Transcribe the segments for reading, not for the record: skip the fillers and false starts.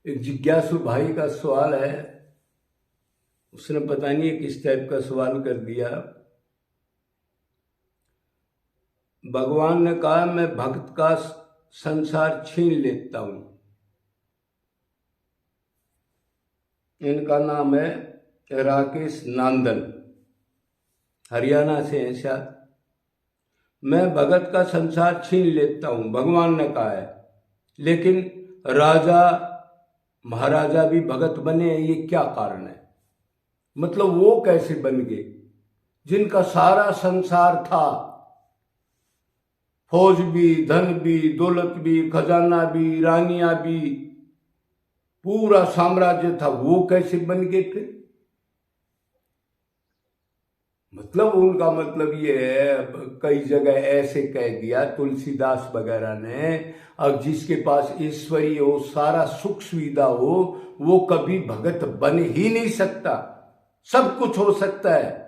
एक जिज्ञासु भाई का सवाल है। उसने पता नहीं किस टाइप का सवाल कर दिया। भगवान ने कहा मैं भक्त का संसार छीन लेता हूं। इनका नाम है राकेश नांदल, हरियाणा से हैं शायद। मैं भगत का संसार छीन लेता हूं, भगवान ने कहा है, लेकिन राजा महाराजा भी भगत बने हैं, ये क्या कारण है? मतलब वो कैसे बन गए जिनका सारा संसार था, फौज भी, धन भी, दौलत भी, खजाना भी, रानियां भी, पूरा साम्राज्य था, वो कैसे बन गए फिर? मतलब उनका मतलब ये है, कई जगह ऐसे कह दिया तुलसीदास वगैरह ने, अब जिसके पास ईश्वरीय हो, सारा सुख सुविधा हो, वो कभी भगत बन ही नहीं सकता। सब कुछ हो सकता है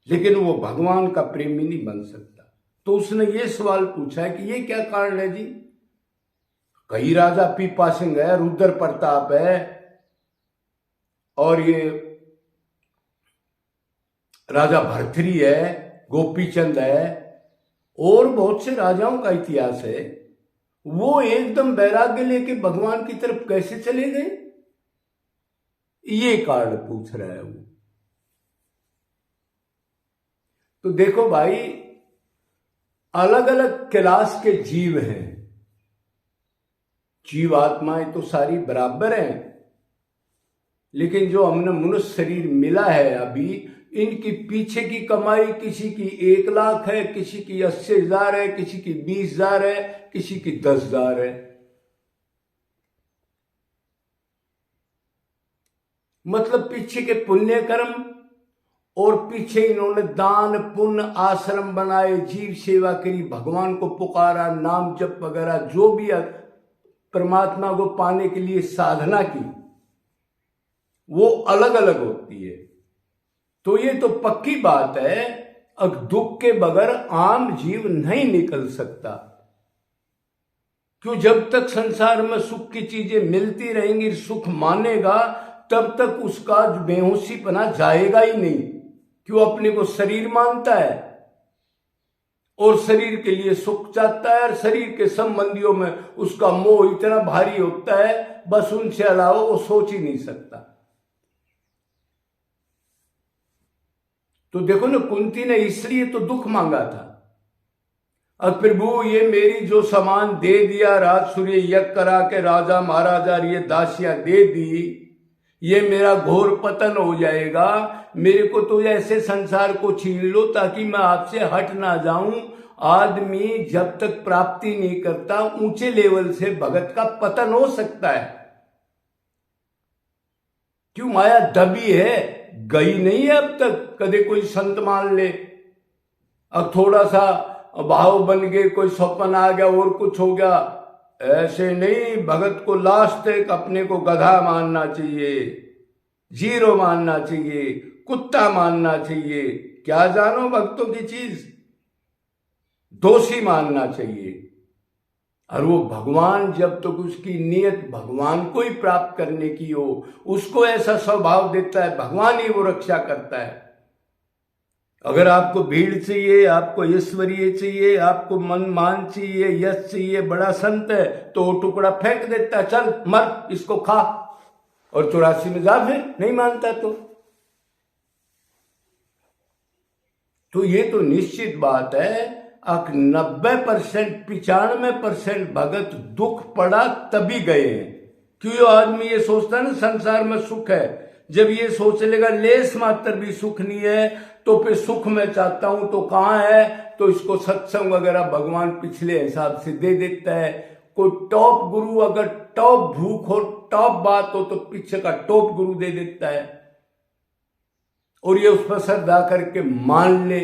लेकिन वो भगवान का प्रेमी नहीं बन सकता। तो उसने ये सवाल पूछा है कि ये क्या कारण है जी? कई राजा पीपा सिंह है, रुद्र प्रताप है, और ये राजा भरथरी है, गोपीचंद है, और बहुत से राजाओं का इतिहास है। वो एकदम वैराग्य लेके भगवान की तरफ कैसे चले गए? ये कारण पूछ रहा है वो। तो देखो भाई, अलग अलग क्लास के जीव हैं। जीव आत्माएं तो सारी बराबर हैं, लेकिन जो हमने मनुष्य शरीर मिला है अभी, इनकी पीछे की कमाई किसी की 1 लाख है, किसी की 80,000 है, किसी की 20,000 है, किसी की 10,000 है। मतलब पीछे के पुण्य कर्म, और पीछे इन्होंने दान पुण्य आश्रम बनाए, जीव सेवा करी, भगवान को पुकारा, नाम जप वगैरह जो भी परमात्मा को पाने के लिए साधना की, वो अलग अलग होती है। तो ये तो पक्की बात है, अब दुख के बगैर आम जीव नहीं निकल सकता। क्यों? जब तक संसार में सुख की चीजें मिलती रहेंगी, सुख मानेगा, तब तक उसका बेहोशीपना जाएगा ही नहीं। क्यों? अपने को शरीर मानता है और शरीर के लिए सुख चाहता है, और शरीर के संबंधियों में उसका मोह इतना भारी होता है, बस उनसे अलावा वो सोच ही नहीं सकता। तो देखो ना, कुंती ने इसलिए तो दुख मांगा था। अब प्रभु ये मेरी जो सामान दे दिया, राज सूर्य यज्ञ करा के राजा महाराजा ये दासियां दे दी, ये मेरा घोर पतन हो जाएगा। मेरे को तो ऐसे संसार को छीन लो ताकि मैं आपसे हट ना जाऊं। आदमी जब तक प्राप्ति नहीं करता, ऊंचे लेवल से भगत का पतन हो सकता है। क्यों? माया दबी है, गई नहीं है अब तक। कदे कोई संत मान ले, अब थोड़ा सा भाव बन गए, कोई स्वप्न आ गया और कुछ हो गया, ऐसे नहीं। भगत को लास्ट तक अपने को गधा मानना चाहिए, जीरो मानना चाहिए, कुत्ता मानना चाहिए, क्या जानो भक्तों की चीज, दोषी मानना चाहिए। और वो भगवान जब तक तो उसकी नीयत भगवान को ही प्राप्त करने की हो, उसको ऐसा स्वभाव देता है, भगवान ही वो रक्षा करता है। अगर आपको भीड़ चाहिए, आपको ईश्वरीय चाहिए, आपको मन मान चाहिए, यश चाहिए, बड़ा संत है, तो वो टुकड़ा फेंक देता है, चल मर, इसको खा, और 84 में जा, फिर नहीं मानता तो ये तो निश्चित बात है। 90% 95% भगत दुख पड़ा तभी गए हैं। क्यों? आदमी ये सोचता है ना संसार में सुख है, जब ये सोच लेगा लेस मात्र भी सुख नहीं है, तो फिर सुख मैं चाहता हूं तो कहां है? तो इसको सत्संग वगैरह भगवान पिछले हिसाब से दे देता है। कोई टॉप गुरु, अगर टॉप भूख हो, टॉप बात हो, तो पीछे का टॉप गुरु दे देता है, और ये उस पर श्रद्धा करके मान ले,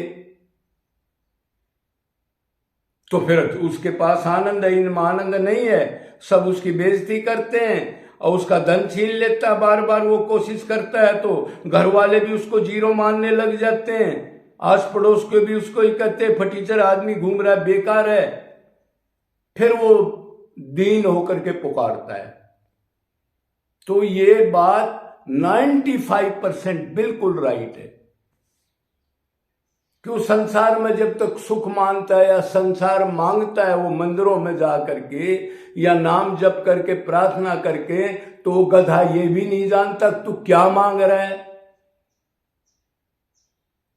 तो फिर उसके पास आनंद है, इनमें आनंद नहीं है। सब उसकी बेइज्जती करते हैं और उसका धन छीन लेता है, बार बार वो कोशिश करता है, तो घर वाले भी उसको जीरो मानने लग जाते हैं, आस पड़ोस के भी उसको ही कहते हैं फटीचर आदमी घूम रहा है, बेकार है। फिर वो दीन होकर के पुकारता है, तो ये बात 95% बिल्कुल राइट है। क्यों? संसार में जब तक सुख मानता है या संसार मांगता है वो मंदिरों में जा करके या नाम जप करके प्रार्थना करके, तो वो गधा ये भी नहीं जानता तू क्या मांग रहा है।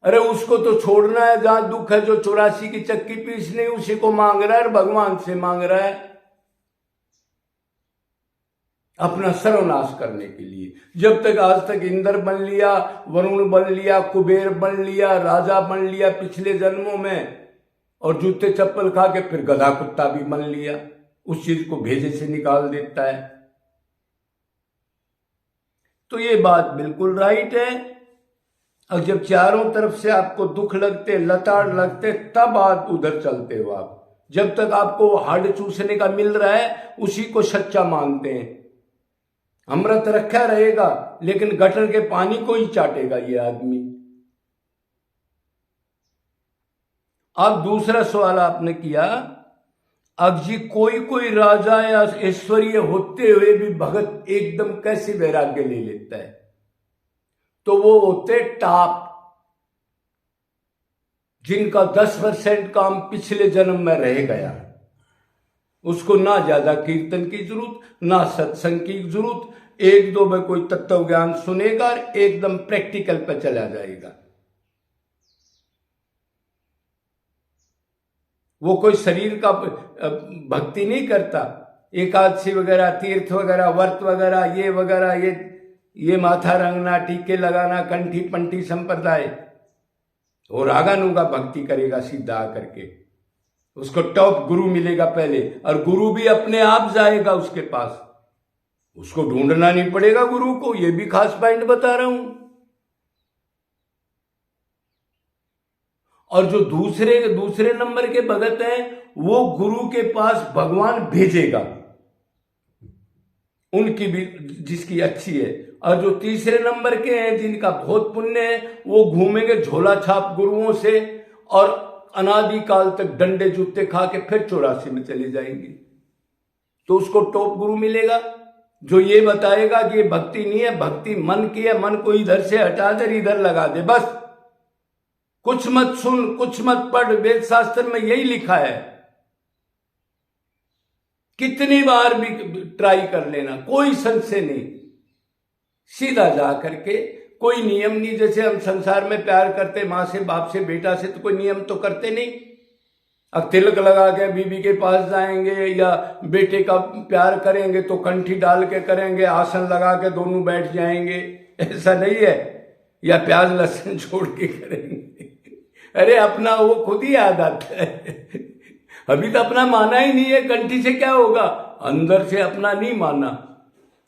अरे उसको तो छोड़ना है, जहां दुख है, जो 84 की चक्की पीसनी उसी को मांग रहा है, भगवान से मांग रहा है अपना सर्वनाश करने के लिए। जब तक आज तक इंद्र बन लिया, वरुण बन लिया, कुबेर बन लिया, राजा बन लिया पिछले जन्मों में, और जूते चप्पल खा के फिर गधा कुत्ता भी बन लिया, उस चीज को भेजे से निकाल देता है। तो ये बात बिल्कुल राइट है। और जब चारों तरफ से आपको दुख लगते, लताड़ लगते, तब आप उधर चलते हो। आप जब तक आपको हाड़ चूसने का मिल रहा है उसी को सच्चा मानते हैं। अमृत रखा रहेगा लेकिन गटर के पानी को ही चाटेगा ये आदमी। अब दूसरा सवाल आपने किया, अब जी कोई कोई राजा या ऐश्वर्य होते हुए भी भगत एकदम कैसे वैराग्य ले लेता है? तो वो होते टाप, जिनका 10% काम पिछले जन्म में रह गया। उसको ना ज्यादा कीर्तन की जरूरत, ना सत्संग की जरूरत, एक दो में कोई तत्व ज्ञान सुनेगा और एकदम प्रैक्टिकल पे चला जाएगा। वो कोई शरीर का भक्ति नहीं करता, एकादशी वगैरह, तीर्थ वगैरह, व्रत वगैरह, ये वगैरह, ये माथा रंगना, टीके लगाना, कंठी पंठी संप्रदाय, वो रागानुगा भक्ति करेगा सीधा करके। उसको टॉप गुरु मिलेगा पहले, और गुरु भी अपने आप जाएगा उसके पास, उसको ढूंढना नहीं पड़ेगा गुरु को। ये भी खास पॉइंट बता रहा हूं। और जो दूसरे नंबर के भगत हैं वो गुरु के पास भगवान भेजेगा, उनकी भी जिसकी अच्छी है। और जो तीसरे नंबर के हैं जिनका बहुत पुण्य है वो घूमेंगे झोला छाप गुरुओं से, और अनादिकाल तक डंडे जूते खा के फिर 84 में चले जाएंगे। तो उसको टॉप गुरु मिलेगा जो ये बताएगा कि ये भक्ति नहीं है, भक्ति मन की है, मन को इधर से हटा कर इधर लगा दे बस। कुछ मत सुन, कुछ मत पढ़, वेद शास्त्र में यही लिखा है। कितनी बार भी ट्राई कर लेना, कोई संशय नहीं, सीधा जा करके, कोई नियम नहीं। जैसे हम संसार में प्यार करते माँ से, बाप से, बेटा से, तो कोई नियम तो करते नहीं। अब तिलक लगा के बीबी के पास जाएंगे या बेटे का प्यार करेंगे तो कंठी डाल के करेंगे, आसन लगा के दोनों बैठ जाएंगे, ऐसा नहीं है। या प्याज लहसुन छोड़ के करेंगे। अरे अपना वो खुद ही याद आता है। अभी तो अपना माना ही नहीं है, कंठी से क्या होगा? अंदर से अपना नहीं माना,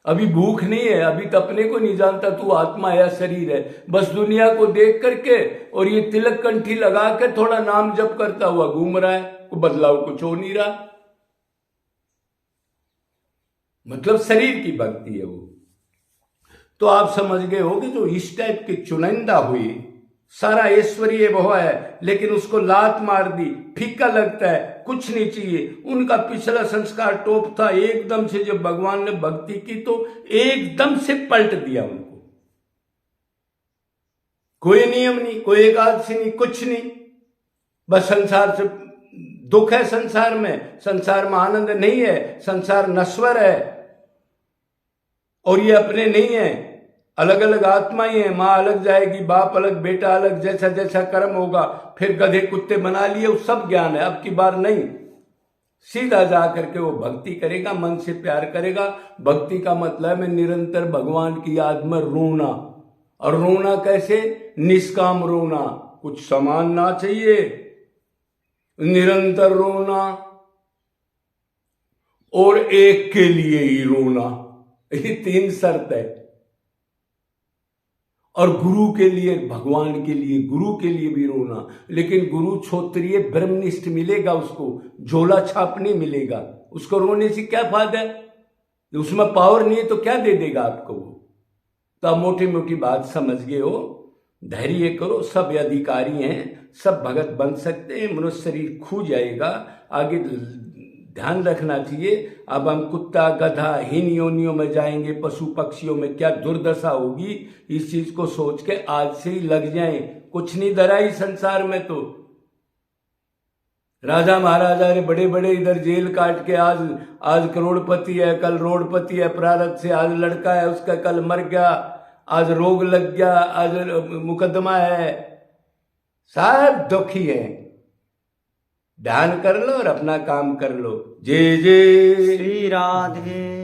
अभी भूख नहीं है, अभी तो अपने को नहीं जानता तू आत्मा या शरीर है। बस दुनिया को देख करके और ये तिलक कंठी लगा के थोड़ा नाम जप करता हुआ घूम रहा है, कोई बदलाव कुछ हो नहीं रहा। मतलब शरीर की भक्ति है वो। तो आप समझ गए हो कि जो इस टाइप की चुनिंदा हुई, सारा ऐश्वर्य वह है लेकिन उसको लात मार दी, फीका लगता है, कुछ नहीं चाहिए। उनका पिछला संस्कार टॉप था, एकदम से जब भगवान ने भक्ति की तो एकदम से पलट दिया उनको। कोई नियम नहीं, कोई एकादशी नहीं, कुछ नहीं, बस संसार से दुख है। संसार में आनंद नहीं है, संसार नश्वर है और ये अपने नहीं है, अलग अलग आत्माएं हैं। माँ अलग जाएगी, बाप अलग, बेटा अलग, जैसा जैसा कर्म होगा। फिर गधे कुत्ते बना लिए, वो सब ज्ञान है, अब की बार नहीं। सीधा जा करके वो भक्ति करेगा, मन से प्यार करेगा। भक्ति का मतलब है निरंतर भगवान की याद में रोना। और रोना कैसे? निष्काम रोना, कुछ सामान ना चाहिए, निरंतर रोना और एक के लिए ही रोना। ये 3 शर्त है। और गुरु के लिए, भगवान के लिए, गुरु के लिए भी रोना। लेकिन गुरु क्षत्रिय ब्रह्मनिष्ठ मिलेगा, उसको झोला छाप नहीं मिलेगा। उसको रोने से क्या फायदा है? उसमें पावर नहीं है तो क्या दे देगा आपको वो? तो आप मोटी मोटी बात समझ गए हो। धैर्य करो, सब अधिकारी हैं, सब भगत बन सकते हैं। मनुष्य शरीर खू जाएगा, आगे ध्यान रखना चाहिए। अब हम कुत्ता गधा हीन योनियों में जाएंगे, पशु पक्षियों में क्या दुर्दशा होगी, इस चीज को सोच के आज से ही लग जाएं। कुछ नहीं धरा ही संसार में। तो राजा महाराजा रे बड़े बड़े इधर जेल काट के आज करोड़पति है, कल रोडपति है, प्रारब्ध से आज लड़का है उसका, कल मर गया, आज रोग लग गया, आज मुकदमा है, सब दुखी है। ध्यान कर लो और अपना काम कर लो। जय जय श्री राधे।